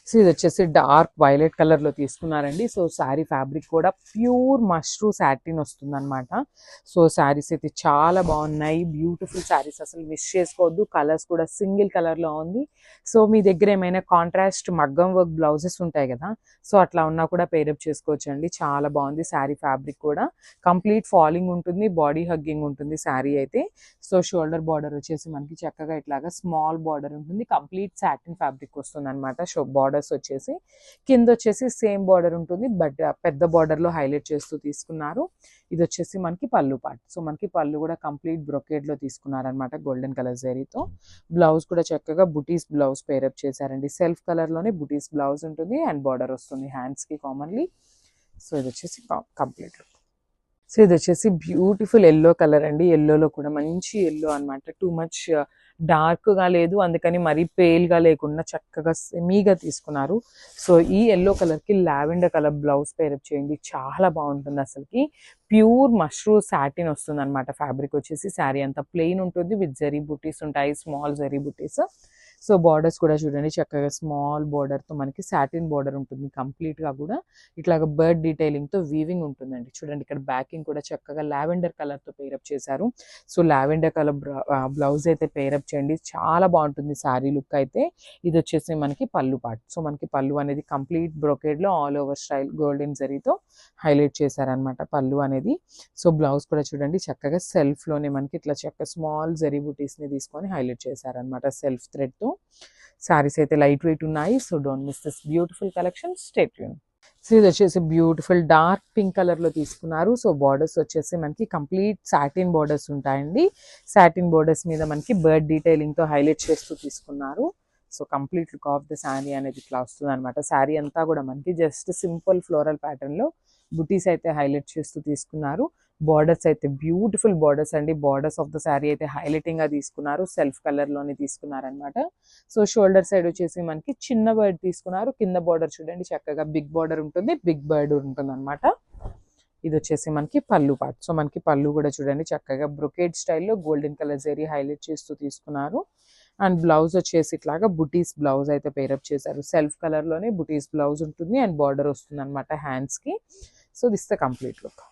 So ఇది వచ్చేసి dark violet కలర్లో తీసుకున్నారండి. సో శారీ ఫ్యాబ్రిక్ కూడా ప్యూర్ మష్రూ సాటిన్ వస్తుంది అనమాట. సో శారీస్ అయితే చాలా బాగున్నాయి, బ్యూటిఫుల్ శారీస్, అసలు మిస్ చేసుకోవద్దు. కలర్స్ కూడా సింగిల్ కలర్లో ఉంది. సో మీ దగ్గర ఏమైనా కాంట్రాస్ట్ మగ్గం వర్క్ బ్లౌజెస్ ఉంటాయి కదా, సో అట్లా ఉన్నా కూడా పేరప్ చేసుకోవచ్చు అండి. చాలా బాగుంది శారీ ఫ్యాబ్రిక్ కూడా. కంప్లీట్ ఫాలింగ్ ఉంటుంది, బాడీ హగ్గింగ్ ఉంటుంది శారీ అయితే. సో షోల్డర్ బార్డర్ వచ్చేసి మనకి చక్కగా ఇట్లాగా స్మాల్ బార్డర్ ఉంటుంది, కంప్లీట్ సాటిన్ ఫ్యాబ్రిక్ వస్తుంది అనమాట. బార్డర్స్ వచ్చేసి కింద వచ్చేసి సేమ్ బార్డర్ ఉంటుంది, బట్ పెద్ద బార్డర్ లో హైలైట్ చేస్తూ తీసుకున్నారు. ఇది వచ్చేసి మనకి పళ్ళు పార్ట్. సో మనకి పళ్ళు కూడా కంప్లీట్ బ్రొకేడ్ లో తీసుకున్నారనమాట, గోల్డెన్ కలర్ జరీతో. బ్లౌజ్ కూడా చక్కగా బుటీస్ బ్లౌజ్ పేరప్ చేశారండి. సెల్ఫ్ కలర్ లోనే బుటీస్ బ్లౌజ్ ఉంటుంది అండ్ బార్డర్ వస్తుంది హ్యాండ్స్ కి కామన్లీ. సో ఇది వచ్చేసి కంప్లీట్ లుక్. సో ఇది వచ్చేసి బ్యూటిఫుల్ ఎల్లో కలర్ అండి. ఎల్లోలో కూడా మంచి ఎల్లో అనమాట, టూ మచ్ డార్క్గా లేదు, అందుకని మరీ పేల్గా లేకుండా చక్కగా సెమీగా తీసుకున్నారు. సో ఈ ఎల్లో కలర్కి లావెండర్ కలర్ బ్లౌజ్ పేరప్ చేయండి, చాలా బాగుంటుంది. అసలుకి ప్యూర్ మష్రూ సాటిన్ వస్తుంది అనమాట. ఫ్యాబ్రిక్ వచ్చేసి శారీ అంతా ప్లెయిన్ ఉంటుంది, విత్ జరీ బుటీస్ ఉంటాయి, స్మాల్ జరీ బుటీస్. సో బార్డర్స్ కూడా చూడండి చక్కగా స్మాల్ బార్డర్తో మనకి సాటిన్ బార్డర్ ఉంటుంది కంప్లీట్గా కూడా. ఇట్లాగ బర్డ్ డీటెయిలింగ్తో వీవింగ్ ఉంటుందండి. చూడండి ఇక్కడ బ్యాకింగ్ కూడా చక్కగా లావెండర్ కలర్తో పేరప్ చేశారు. సో లావెండర్ కలర్ బ్లౌజ్ అయితే పేరప్ చేయండి, చాలా బాగుంటుంది శారీ లుక్ అయితే. ఇది వచ్చేసి మనకి పళ్ళు పార్ట్. సో మనకి పళ్ళు అనేది కంప్లీట్ బ్రొకేడ్లో ఆల్ ఓవర్ స్టైల్ గోల్డెన్ జరీతో హైలైట్ చేశారనమాట పళ్ళు అనేది. సో బ్లౌజ్ కూడా చూడండి చక్కగా సెల్ఫ్లోనే మనకి ఇట్లా చక్కగా స్మాల్ జరీ బుటీస్ని తీసుకొని హైలైట్ చేశారనమాట సెల్ఫ్ థ్రెడ్తో. శారీస్ అయితే లైట్ వెయిట్ ఉన్నాయి. So don't miss this beautiful collection, stay tune. So ఇది వచ్చేసి బ్యూటిఫుల్ డార్క్ పింక్ కలర్లో తీసుకున్నారు. సో బార్డర్స్ వచ్చేసి మనకి కంప్లీట్ సాటిన్ బార్డర్స్ ఉంటాయండి. సాటిన్ బార్డర్స్ మీద మనకి బర్డ్ డీటెయిలింగ్తో హైలైట్ చేస్తూ తీసుకున్నారు. So complete look of the sari అనేది ఇట్లా వస్తుంది అనమాట. శారీ అంతా కూడా మనకి జస్ట్ సింపుల్ ఫ్లోరల్ ప్యాటర్న్లో బుటీస్ అయితే హైలైట్ చేస్తూ తీసుకున్నారు. బార్డర్స్ అయితే బ్యూటిఫుల్ బార్డర్స్ అండి. బార్డర్స్ ఆఫ్ ద శారీ అయితే హైలైటింగ్ గా తీసుకున్నారు, సెల్ఫ్ కలర్ లోనే తీసుకున్నారనమాట. సో షోల్డర్ సైడ్ వచ్చేసి మనకి చిన్న బర్డ్ తీసుకున్నారు, కింద బార్డర్ చూడండి చక్కగా బిగ్ బార్డర్ ఉంటుంది, బిగ్ బర్డ్ ఉంటుంది అనమాట. ఇది వచ్చేసి మనకి పళ్ళు పార్ట్. సో మనకి పళ్ళు కూడా చూడండి చక్కగా బ్రొకేడ్ స్టైల్లో గోల్డెన్ కలర్ జరీ హైలైట్ చేస్తూ తీసుకున్నారు. అండ్ బ్లౌజ్ వచ్చేసి ఇట్లాగా బుటీస్ బ్లౌజ్ అయితే పేరప్ చేశారు. సెల్ఫ్ కలర్ లోనే బుటీస్ బ్లౌజ్ ఉంటుంది అండ్ బార్డర్ వస్తుంది అనమాట హ్యాండ్స్ కి. So this the complete look.